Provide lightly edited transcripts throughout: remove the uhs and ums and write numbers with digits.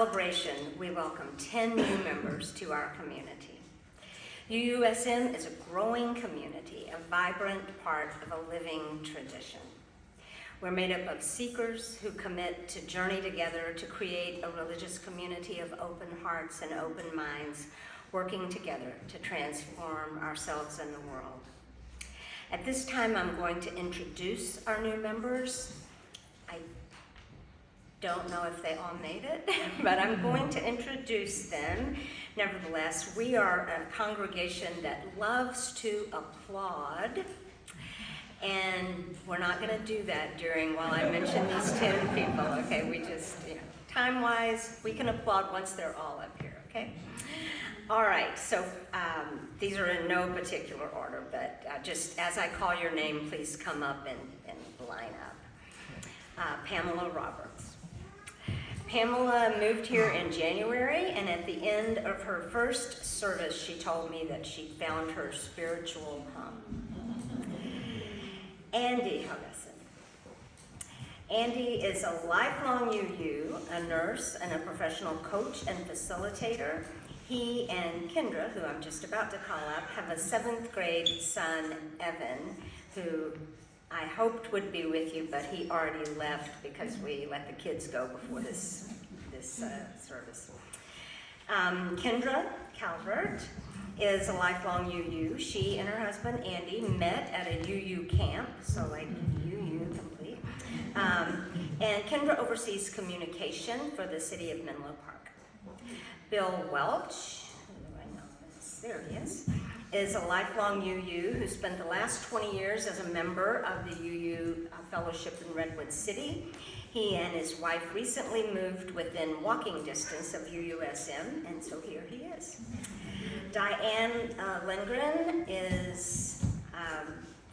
Celebration, we welcome 10 new members to our community. UUSM is a growing community, a vibrant part of a living tradition. We're made up of seekers who commit to journey together to create a religious community of open hearts and open minds, working together to transform ourselves and the world. At this time, I'm going to introduce our new members. I don't know if they all made it, but I'm going to introduce them. Nevertheless, we are a congregation that loves to applaud, and we're not going to do that while I mention these 10 people, okay? We just, time-wise, we can applaud once they're all up here, okay? All right, so these are in no particular order, but just as I call your name, please come up and line up. Pamela Roberts. Pamela moved here in January, and at the end of her first service, she told me that she found her spiritual home. Andy Huggeson. Andy is a lifelong UU, a nurse, and a professional coach and facilitator. He and Kendra, who I'm just about to call up, have a 7th grade son, Evan, who I hoped would be with you, but he already left because we let the kids go before this service. Kendra Calvert is a lifelong UU. She and her husband, Andy, met at a UU camp, so like UU complete. And Kendra oversees communication for the city of Menlo Park. Bill Welch, who do I know this? There he is a lifelong UU who spent the last 20 years as a member of the UU Fellowship in Redwood City. He and his wife recently moved within walking distance of UUSM, and so here he is. Diane Lindgren is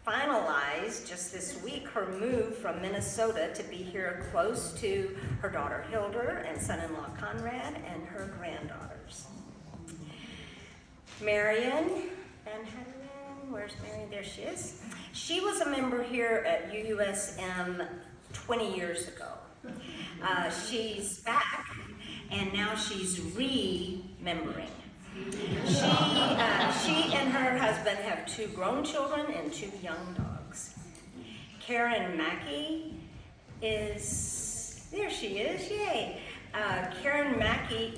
finalized just this week her move from Minnesota to be here close to her daughter Hilder and son-in-law Conrad and her granddaughters. Marion Van Hederen, where's Marion? There she is. She was a member here at UUSM 20 years ago. She's back, and now she's re-membering. She and her husband have 2 grown children and 2 young dogs. Karen Mackey there she is, yay. Karen Mackey,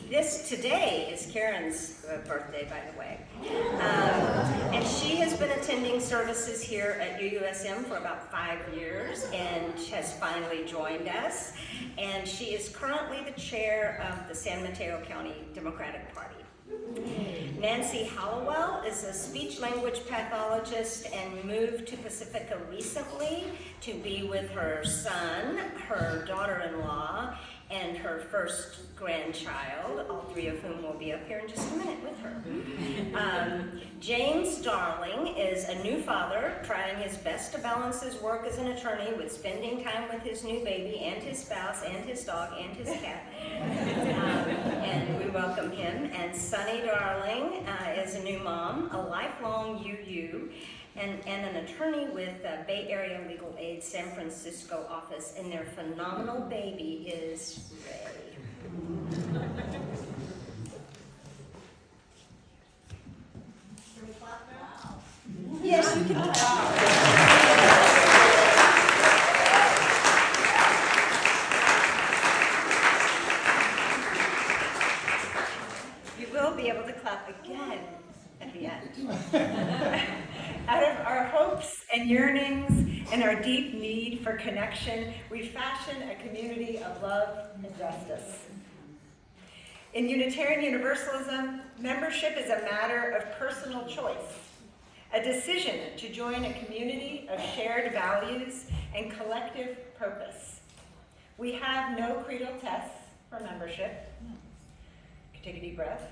today is Karen's birthday, by the way. And she has been attending services here at UUSM for about 5 years and has finally joined us. And she is currently the chair of the San Mateo County Democratic Party. Nancy Hallowell is a speech-language pathologist and moved to Pacifica recently to be with her son, her daughter-in-law, and her first grandchild, all 3 of whom will be up here in just a minute with her. James Darling is a new father, trying his best to balance his work as an attorney with spending time with his new baby and his spouse and his dog and his cat. And we welcome him. And Sunny Darling is a new mom, a lifelong UU, and an attorney with Bay Area Legal Aid San Francisco office, and their phenomenal baby is Ray. Can we clap now? Yes, you can clap. You will be able to clap again at the end. Out of our hopes and yearnings and our deep need for connection, we fashion a community of love and justice. In Unitarian Universalism, membership is a matter of personal choice, a decision to join a community of shared values and collective purpose. We have no creedal tests for membership. Take a deep breath.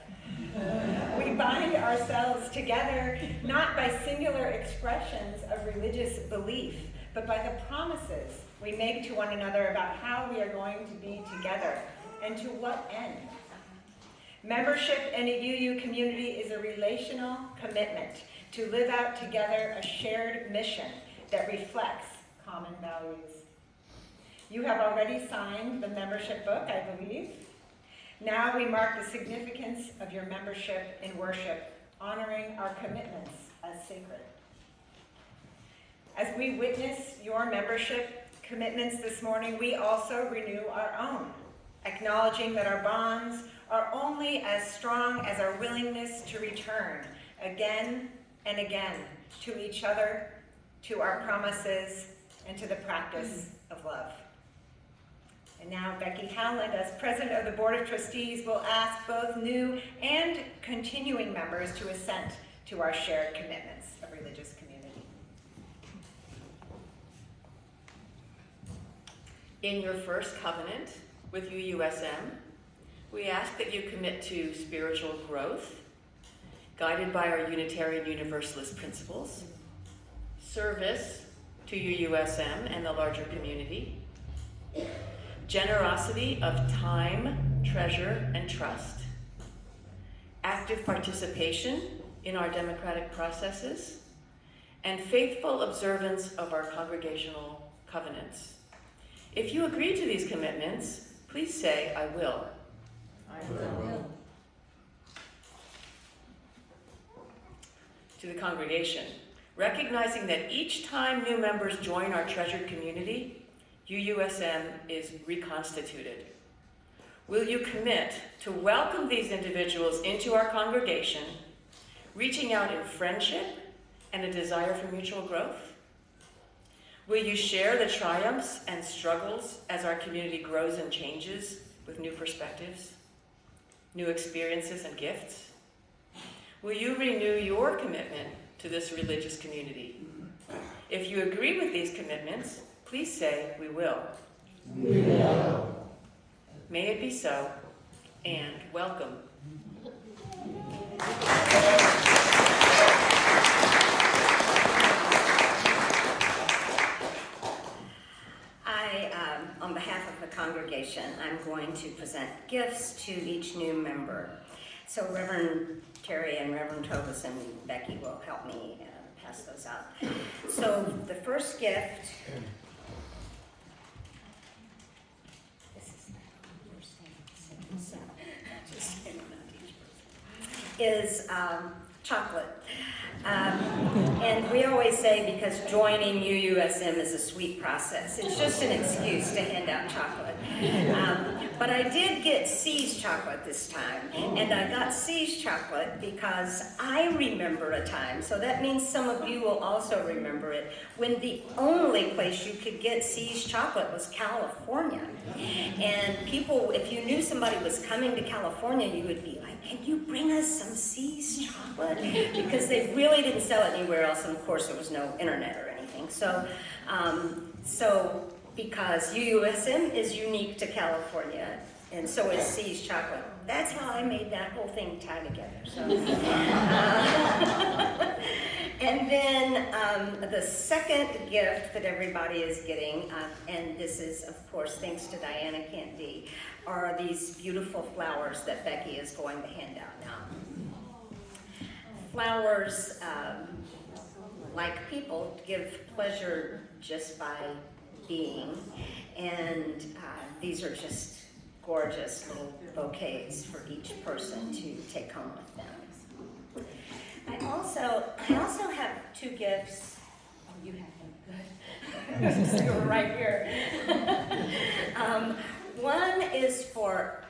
We bind ourselves together not by singular expressions of religious belief, but by the promises we make to one another about how we are going to be together and to what end. Membership in a UU community is a relational commitment to live out together a shared mission that reflects common values. You have already signed the membership book, I believe. Now we mark the significance of your membership in worship, honoring our commitments as sacred. As we witness your membership commitments this morning, we also renew our own, acknowledging that our bonds are only as strong as our willingness to return again and again to each other, to our promises, and to the practice of love. And now Becky Howland, as president of the Board of Trustees, will ask both new and continuing members to assent to our shared commitments of religious community. In your first covenant with UUSM, we ask that you commit to spiritual growth, guided by our Unitarian Universalist principles, service to UUSM and the larger community, generosity of time, treasure, and trust, active participation in our democratic processes, and faithful observance of our congregational covenants. If you agree to these commitments, please say, I will. I will. To the congregation, recognizing that each time new members join our treasured community, UUSM is reconstituted. Will you commit to welcome these individuals into our congregation, reaching out in friendship and a desire for mutual growth? Will you share the triumphs and struggles as our community grows and changes with new perspectives, new experiences and gifts? Will you renew your commitment to this religious community? If you agree with these commitments, please say, we will. We will. May it be so, and welcome. On behalf of the congregation, I'm going to present gifts to each new member. So Reverend Terry and Reverend Tovis and Becky will help me pass those out. So the first gift is chocolate. And we always say because joining UUSM is a sweet process. It's just an excuse to hand out chocolate. But I did get C's chocolate this time. And I got C's chocolate because I remember a time, so that means some of you will also remember it, when the only place you could get C's chocolate was California. And people, if you knew somebody was coming to California, you would be like, can you bring us some C's chocolate? Because they really didn't sell it anywhere else, and of course there was no internet or anything. So because UUSM is unique to California, and so is C's chocolate. That's how I made that whole thing tie together. So, and then the second gift that everybody is getting, and this is, of course, thanks to Diana Candy, are these beautiful flowers that Becky is going to hand out now. Flowers, like people, give pleasure just by being, and these are just gorgeous little bouquets for each person to take home with them. I also have two gifts. Oh, you have them, good. They were right here. One is for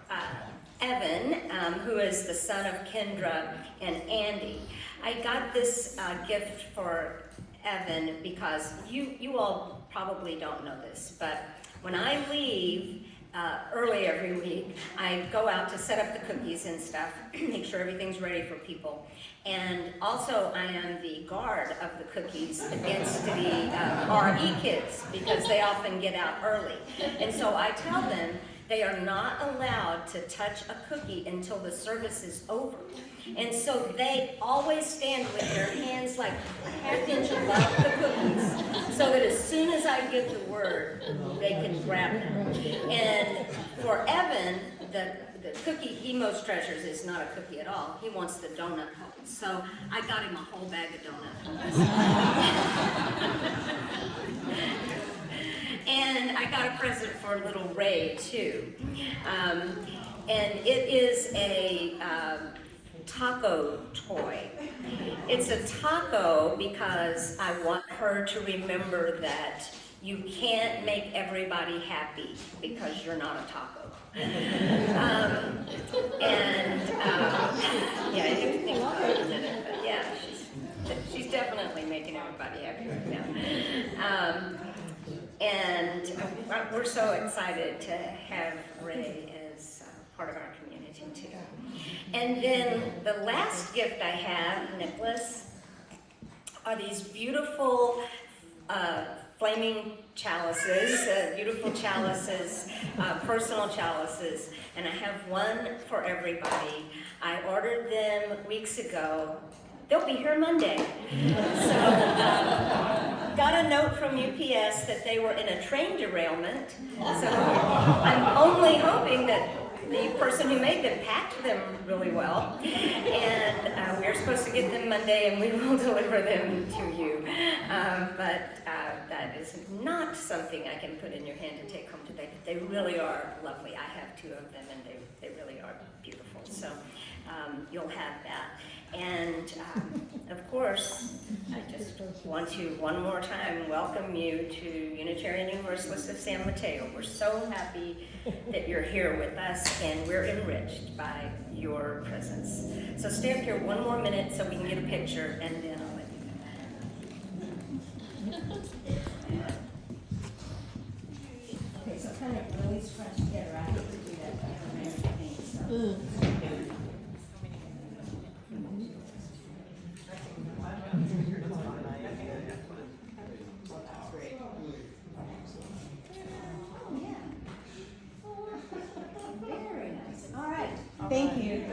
Evan, who is the son of Kendra and Andy. I got this gift for Evan because you all probably don't know this, but when I leave early every week, I go out to set up the cookies and stuff, make sure everything's ready for people. And also I am the guard of the cookies against the RE kids because they often get out early. And so I tell them they are not allowed to touch a cookie until the service is over. And so they always stand with their hands like a half-inch above the cookies so that as soon as I give the word, they can grab them. And for Evan, the cookie he most treasures is not a cookie at all. He wants the donut holes. So I got him a whole bag of donut holes. And I got a present for little Ray, too. and it is a taco toy. It's a taco because I want her to remember that you can't make everybody happy because you're not a taco. Yeah, I have to think about it a minute, but yeah, she's definitely making everybody happy right now. And we're so excited to have Ray as part of our community too. And then the last gift I have, Nicholas, are these beautiful flaming chalices, beautiful chalices, personal chalices, and I have one for everybody. I ordered them weeks ago. They'll be here Monday. So, got a note from UPS that they were in a train derailment. So I'm only hoping that the person who made them packed them really well. And we're supposed to get them Monday and we will deliver them to you. But that is not something I can put in your hand and take home today. But they really are lovely. I have two of them and they really are beautiful. So you'll have that. And of course, I just want to one more time welcome you to Unitarian Universalist of San Mateo. We're so happy that you're here with us and we're enriched by your presence. So stay up here one more minute so we can get a picture and then I'll let you go. Okay, so kind of really scrunch together. I hate to do that for everything. Thank you.